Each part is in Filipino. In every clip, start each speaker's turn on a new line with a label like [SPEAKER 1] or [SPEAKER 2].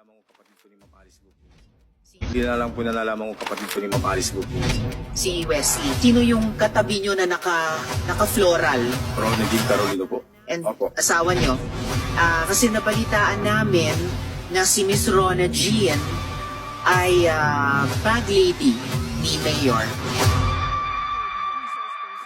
[SPEAKER 1] nalalaman ko kapatid ko ni Ma'am Alice Go. Hindi na lang po nalalaman ko kapatid ko ni Ma'am Alice Go.
[SPEAKER 2] Si Wesley. Sino yung katabi nyo na naka-floral?
[SPEAKER 1] Rona Jean Carolino po.
[SPEAKER 2] And
[SPEAKER 1] Opo.
[SPEAKER 2] asawa nyo? Kasi nabalitaan namin na si Miss Rona Jean ay bag lady ni Mayor.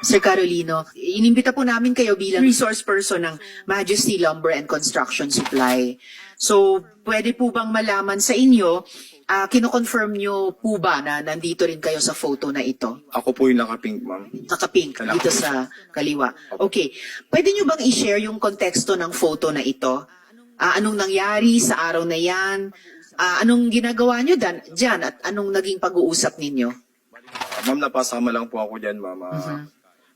[SPEAKER 2] Sir Carolino, inimbita po namin kayo bilang resource person ng Majesty Lumber and Construction Supply. So, pwede po bang malaman sa inyo, kino-confirm nyo po ba na nandito rin kayo sa photo na ito?
[SPEAKER 1] Ako po yung naka-pink, ma'am.
[SPEAKER 2] Naka-pink, dito sa kaliwa. Okay. Pwede nyo bang i-share yung konteksto ng photo na ito? Anong nangyari sa araw na yan? Anong ginagawa nyo dyan at anong naging pag-uusap ninyo?
[SPEAKER 1] Ma'am, napasama lang po ako dyan, ma'am.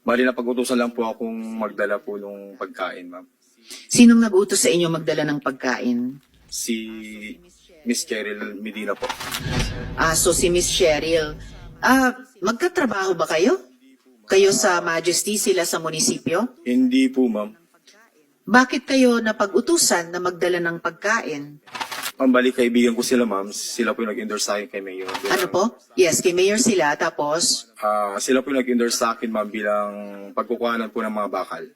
[SPEAKER 1] Bali na pag-utusan lang po akong magdala po nung pagkain, ma'am.
[SPEAKER 2] Sinong nag-utos sa inyo magdala ng pagkain?
[SPEAKER 1] Si Miss Cheryl Medina po.
[SPEAKER 2] So si Miss Cheryl. Magkatrabaho ba kayo? Kayo sa Majesty, sila sa munisipyo?
[SPEAKER 1] Hindi po, ma'am.
[SPEAKER 2] Bakit kayo napag-utusan na magdala ng pagkain?
[SPEAKER 1] Ma'am, bali kaibigan ko sila, ma'am. Sila po yung nag-endorse sa akin kay Mayor.
[SPEAKER 2] Ano po? Yes, kay Mayor sila, tapos...
[SPEAKER 1] Sila po yung nag-endorse sa akin, ma'am, bilang pagkukuhanan po ng mga bakal.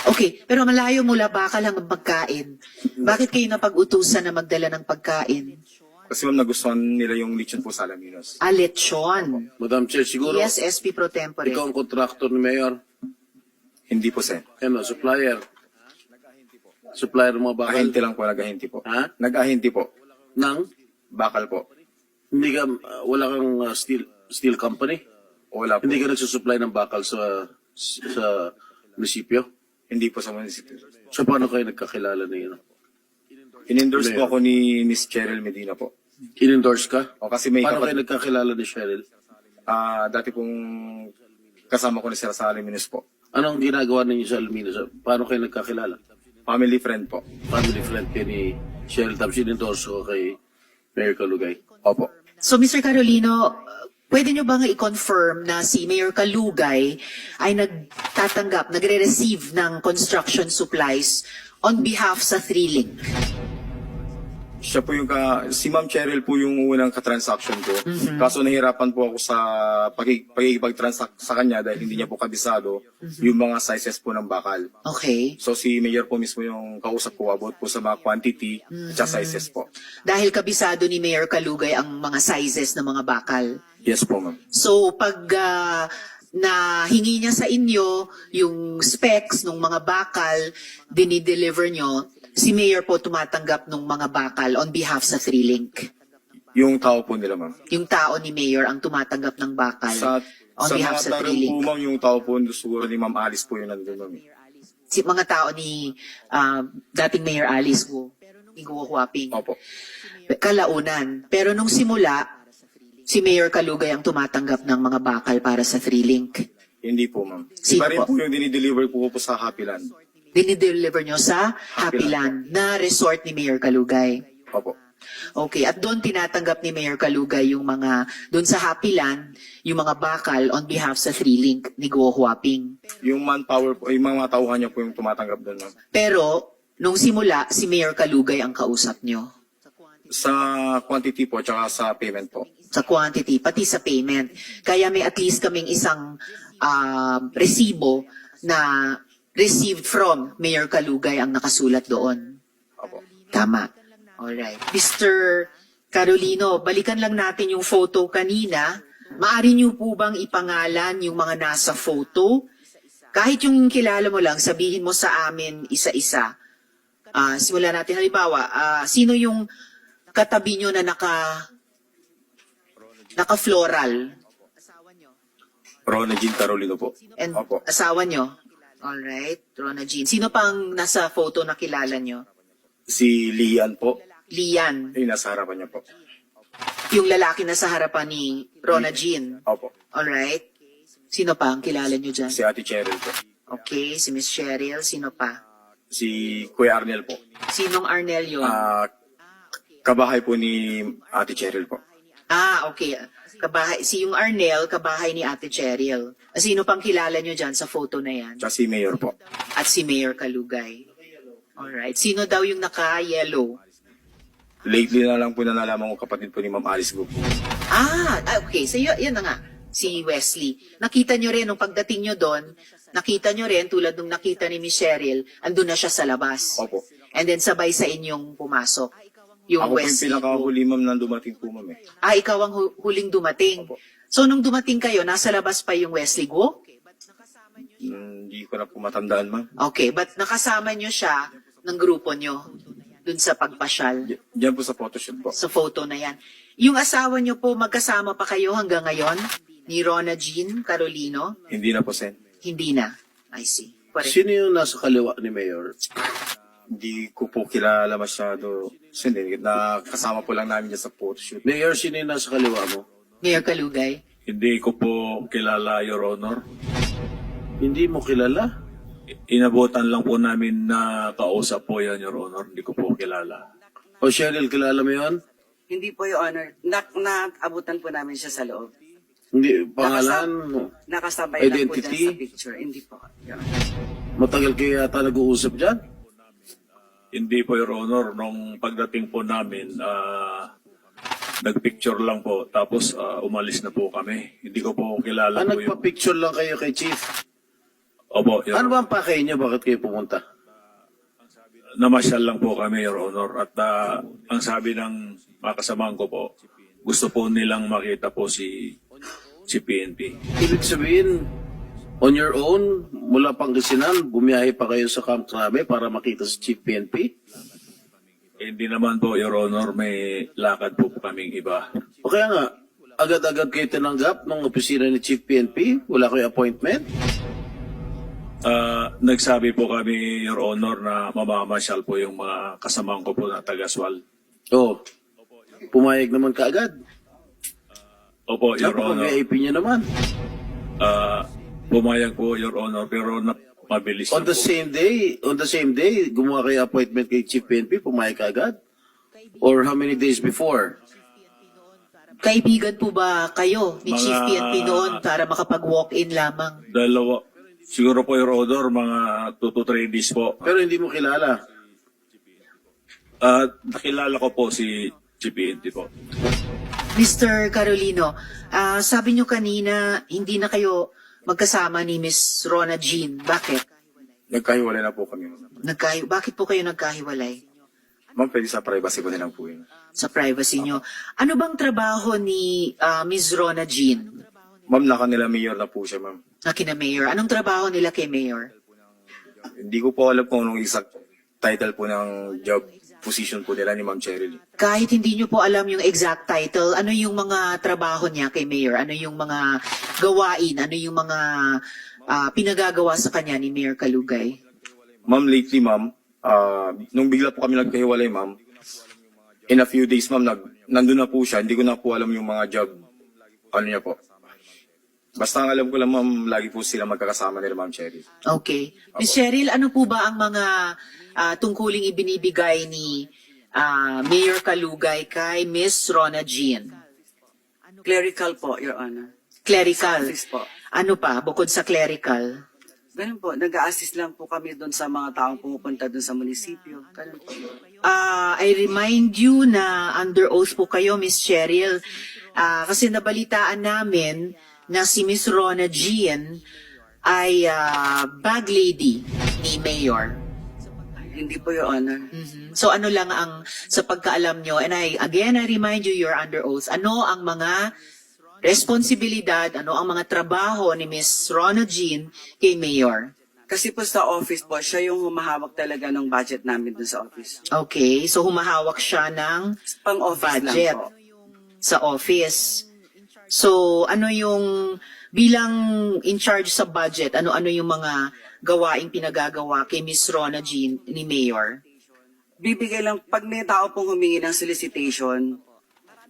[SPEAKER 2] Okay, pero malayo mula bakal hanggang pagkain. Bakit kayo napag-utusan na magdala ng pagkain?
[SPEAKER 1] Kasi ma'am, nagustuhan nila yung lechon po sa Alaminos.
[SPEAKER 2] Lechon.
[SPEAKER 3] Madam Chair, siguro
[SPEAKER 2] Yes, SP Pro Tempore.
[SPEAKER 3] ikaw ang contractor ni Mayor.
[SPEAKER 1] Hindi po, sen.
[SPEAKER 3] Ano, supplier. Supplier ng mga bakal.
[SPEAKER 1] Ahente lang po, nag-ahente po.
[SPEAKER 3] Ha?
[SPEAKER 1] Nag-ahente po.
[SPEAKER 3] Nang?
[SPEAKER 1] Bakal po.
[SPEAKER 3] Hindi ka, wala kang steel company?
[SPEAKER 1] Wala po.
[SPEAKER 3] Hindi ka nagsusupply ng bakal sa munisipyo?
[SPEAKER 1] Hindi po sa munisipyo.
[SPEAKER 3] So paano kayo nagkakilala na yun?
[SPEAKER 1] In-endorse po ako ni Miss Cheryl Medina po.
[SPEAKER 3] In-endorse ka?
[SPEAKER 1] O kasi may
[SPEAKER 3] Paano kayo
[SPEAKER 1] kapatid,
[SPEAKER 3] nagkakilala ni Cheryl?
[SPEAKER 1] dati pong kasama ko na sila sa Alaminos po.
[SPEAKER 3] Anong ginagawa ninyo sa Alaminos? Paano kayo nagkakilala?
[SPEAKER 1] Family friend po.
[SPEAKER 3] Family friend kayo ni Cheryl tapos in-endorse ko kay Mayor Kalugay.
[SPEAKER 1] Opo.
[SPEAKER 2] So, Mr. Carolino, pwede nyo bang i-confirm na si Mayor Kalugay ay nagtatanggap, nagre-receive ng construction supplies on behalf sa 3Link?
[SPEAKER 1] Siya po yung si Ma'am Cheryl po yung unang katransaction ko. Kaso nahirapan po ako sa pagkikipag-transact sa kanya dahil hindi niya po kabisado yung mga sizes po ng bakal.
[SPEAKER 2] Okay.
[SPEAKER 1] So si Mayor po mismo yung kausap ko about po sa mga quantity at sizes po.
[SPEAKER 2] Dahil kabisado ni Mayor Kalugay ang mga sizes ng mga bakal.
[SPEAKER 1] Yes po, ma'am.
[SPEAKER 2] So, pag nahingi niya sa inyo yung specs ng mga bakal, dinideliver nyo, si Mayor po tumatanggap ng mga bakal on behalf sa 3Link.
[SPEAKER 1] Yung tao po nila, ma'am.
[SPEAKER 2] Yung tao ni Mayor ang tumatanggap ng bakal on
[SPEAKER 1] Sa
[SPEAKER 2] behalf
[SPEAKER 1] mga
[SPEAKER 2] sa
[SPEAKER 1] tanong
[SPEAKER 2] 3Link.
[SPEAKER 1] po, ma'am, yung tao po siguro ni Ma'am Alice po yun nandun, ma'am.
[SPEAKER 2] Si mga tao ni dating Mayor Alice Go, ni Go Huaping.
[SPEAKER 1] Opo.
[SPEAKER 2] Kalaunan. Pero nung simula, si Mayor Kalugay ang tumatanggap ng mga bakal para sa 3Link.
[SPEAKER 1] Hindi po, ma'am.
[SPEAKER 2] Sino
[SPEAKER 1] Iba rin
[SPEAKER 2] po?
[SPEAKER 1] po yung dinideliver po sa Happy Land.
[SPEAKER 2] Dinideliver nyo sa Happy Land na resort ni Mayor Kalugay.
[SPEAKER 1] Opo.
[SPEAKER 2] Okay, at doon tinatanggap ni Mayor Kalugay yung mga, doon sa Happy Land, yung mga bakal on behalf sa 3Link ni Go Huaping.
[SPEAKER 1] Yung manpower po, yung mga tauhan niya po yung tumatanggap doon, ma'am.
[SPEAKER 2] Pero, nung simula, si Mayor Kalugay ang kausap nyo.
[SPEAKER 1] Sa quantity po, tsaka sa payment po.
[SPEAKER 2] Sa quantity, pati sa payment. Kaya may at least kaming isang resibo na received from Mayor Kalugay ang nakasulat doon.
[SPEAKER 1] Opo.
[SPEAKER 2] Tama. Alright. Mr. Carolino, balikan lang natin yung photo kanina. Maari niyo po bang ipangalan yung mga nasa photo? Kahit yung kilala mo lang, sabihin mo sa amin isa-isa. Simulan natin. Halimbawa, sino yung katabi nyo na naka-floral?
[SPEAKER 1] Rona Jean Carolino po.
[SPEAKER 2] And
[SPEAKER 1] Opo.
[SPEAKER 2] asawa nyo? Alright, Rona Jean. Sino pang nasa photo na kilala nyo?
[SPEAKER 1] Si Lian po.
[SPEAKER 2] Lian,
[SPEAKER 1] Yung nasa harapan niya po.
[SPEAKER 2] yung lalaki na sa harapan ni Rona Jean.
[SPEAKER 1] Opo.
[SPEAKER 2] Alright. Sino pa ang kilala nyo dyan?
[SPEAKER 1] Si Ate Cheryl po.
[SPEAKER 2] Okay, si Miss Cheryl. Sino pa?
[SPEAKER 1] Si Kuya Arnel po.
[SPEAKER 2] Sinong Arnel yun?
[SPEAKER 1] Kabahay po ni Ate Cheryl po.
[SPEAKER 2] Okay. Si yung Arnel, kabahay ni Ate Cheryl. Sino pang kilala nyo dyan sa photo na yan?
[SPEAKER 1] Tsaka si Mayor po.
[SPEAKER 2] At si Mayor Kalugay. Alright. Sino daw yung naka-yellow?
[SPEAKER 1] Lately na lang po na nalaman ko kapatid po ni Ma'am Alice Go po.
[SPEAKER 2] Okay. So, yan na nga. Si Wesley. Nakita nyo rin, nung pagdating nyo doon, nakita nyo rin, tulad nung nakita ni Miss Cheryl, andun na siya sa labas.
[SPEAKER 1] Opo.
[SPEAKER 2] And then sabay sa inyong pumasok. Yung
[SPEAKER 1] Ako po yung
[SPEAKER 2] Wesley po.
[SPEAKER 1] pinakahuli ma'am na dumating po ma'am eh.
[SPEAKER 2] Ikaw ang huling dumating.
[SPEAKER 1] Opo.
[SPEAKER 2] So, nung dumating kayo, nasa labas pa yung Wesley Guo?
[SPEAKER 1] Hindi ko na po matandaan ma'am.
[SPEAKER 2] Okay, but nakasama nyo siya ng grupo nyo dun sa pagpasyal,
[SPEAKER 1] Diyan po sa photoshoot po.
[SPEAKER 2] sa photo na yan. Yung asawa nyo po, magkasama pa kayo hanggang ngayon? Ni Rona Jean Carolino?
[SPEAKER 1] Hindi na po Sen.
[SPEAKER 2] Hindi na. I see. Correct.
[SPEAKER 3] Sino yung nasa kaliwa ni Mayor?
[SPEAKER 1] Hindi ko po kilala masyado. Sen, nakasama po lang namin dyan sa photoshoot.
[SPEAKER 3] Mayor, sino yung nasa kaliwa mo?
[SPEAKER 2] Mayor Kalugay?
[SPEAKER 4] Hindi ko po kilala, Your Honor.
[SPEAKER 3] Hindi mo kilala?
[SPEAKER 4] Inabutan lang po namin na kausap po yan, Your Honor. Hindi ko po kilala.
[SPEAKER 3] O Cheryl, kilala mo yun?
[SPEAKER 5] Hindi po, Your Honor. Naabutan po namin siya sa loob.
[SPEAKER 3] Hindi, pangalan mo.
[SPEAKER 5] Nakasabay lang po
[SPEAKER 3] Identity?
[SPEAKER 5] dyan sa picture. Hindi po, Your Honor.
[SPEAKER 3] Matagal kayo yata nag-uusap dyan?
[SPEAKER 4] Hindi po, Your Honor. Nung pagdating po namin, nagpicture lang po. Tapos umalis na po kami. Hindi ko po kilala po yung...
[SPEAKER 3] Nagpa-picture lang kayo kay Chief.
[SPEAKER 4] Opo, Your
[SPEAKER 3] Ano
[SPEAKER 4] Honor.
[SPEAKER 3] ba ang pakay niyo? Bakit kayo pumunta?
[SPEAKER 4] Namasyal lang po kami, Your Honor. At ang sabi ng mga kasamahan ko po, gusto po nilang makita po si PNP.
[SPEAKER 3] Ibig sabihin, on your own, mula Pangasinan, bumiyahe pa kayo sa Camp Crame para makita si Chief PNP?
[SPEAKER 4] Hindi naman po, Your Honor, may lakad po kaming iba.
[SPEAKER 3] O kaya nga, agad-agad kayo tinanggap ng opisina ni Chief PNP? Wala kayo appointment?
[SPEAKER 4] Nagsabi po kami, Your Honor, na mamamasyal po yung mga kasamahan ko po na taga-Swal.
[SPEAKER 3] Oo. Pumayag naman kaagad.
[SPEAKER 4] Opo, Your Honor.
[SPEAKER 3] Napaka-VIP niya naman.
[SPEAKER 4] Pumayag po, Your Honor, pero mabilis
[SPEAKER 3] On
[SPEAKER 4] na
[SPEAKER 3] the
[SPEAKER 4] po.
[SPEAKER 3] same day, gumawa kayo appointment kay Chief PNP, pumayag kaagad? Or how many days before?
[SPEAKER 2] Kaibigan po ba kayo ni Chief
[SPEAKER 4] Mga-
[SPEAKER 2] PNP noon para makapag-walk-in lamang?
[SPEAKER 4] Dalawa. Siguro po, Your Honor, mga 2 to 3 days po.
[SPEAKER 3] Pero hindi mo kilala.
[SPEAKER 4] Nakilala ko po si PNP po.
[SPEAKER 2] Mr. Carolino, sabi nyo kanina, hindi na kayo magkasama ni Miss Rona Jean. Bakit?
[SPEAKER 1] Nagkahiwalay na po kami.
[SPEAKER 2] Bakit po kayo nagkahiwalay?
[SPEAKER 1] Ma'am, pwede sa privacy ko nilang po yun.
[SPEAKER 2] Sa privacy nyo. Ano bang trabaho ni Miss Rona Jean?
[SPEAKER 1] Ma'am, nila mayor na po siya ma'am.
[SPEAKER 2] Na kina Mayor? Anong trabaho nila kay Mayor?
[SPEAKER 1] Hindi ko po alam kung anong exact title po ng job position po nila ni Ma'am Cheryl.
[SPEAKER 2] Kahit hindi nyo po alam yung exact title, ano yung mga trabaho niya kay Mayor? Ano yung mga gawain? Ano yung mga pinagagawa sa kanya ni Mayor Kalugay?
[SPEAKER 1] Ma'am, lately ma'am, nung bigla po kami nagkahiwalay ma'am, in a few days ma'am, nandun na po siya, hindi ko na po alam yung mga job, ano niya po. Basta ang alam ko lang ma'am, lagi po sila magkakasama nila Ma'am Cheryl.
[SPEAKER 2] Okay. Miss Cheryl, ano po ba ang mga tungkuling ibinibigay ni Mayor Kalugay kay Miss Rona Jean?
[SPEAKER 5] Clerical po, Your Honor.
[SPEAKER 2] Clerical.
[SPEAKER 5] Office po.
[SPEAKER 2] Ano pa, bukod sa clerical?
[SPEAKER 5] Ganun po, nag-a-assist lang po kami doon sa mga taong pumupunta doon sa munisipyo. Ganun po.
[SPEAKER 2] I remind you na under oath po kayo, Miss Cheryl, kasi nabalitaan namin na si Miss Rona Jean ay bag lady ni Mayor.
[SPEAKER 5] Hindi po, Your Honor.
[SPEAKER 2] Mhm. So ano lang ang sa pagkaalam nyo, and I remind you, you're under oath, ano ang mga responsibilidad, ano ang mga trabaho ni Miss Rona Jean kay Mayor?
[SPEAKER 5] Kasi po sa office po, siya yung humahawak talaga ng budget namin doon sa office.
[SPEAKER 2] Okay, so humahawak siya ng
[SPEAKER 5] Pang-office
[SPEAKER 2] budget
[SPEAKER 5] lang po.
[SPEAKER 2] sa office. So, ano yung, bilang in charge sa budget, ano-ano yung mga gawaing pinagagawa kay Miss Rona Jean ni Mayor?
[SPEAKER 5] Bibigay lang, pag may tao pong humingi ng solicitation,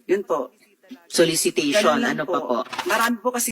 [SPEAKER 5] yun po.
[SPEAKER 2] Solicitation,
[SPEAKER 5] Ganun lang
[SPEAKER 2] ano pa po?
[SPEAKER 5] Marami po kasi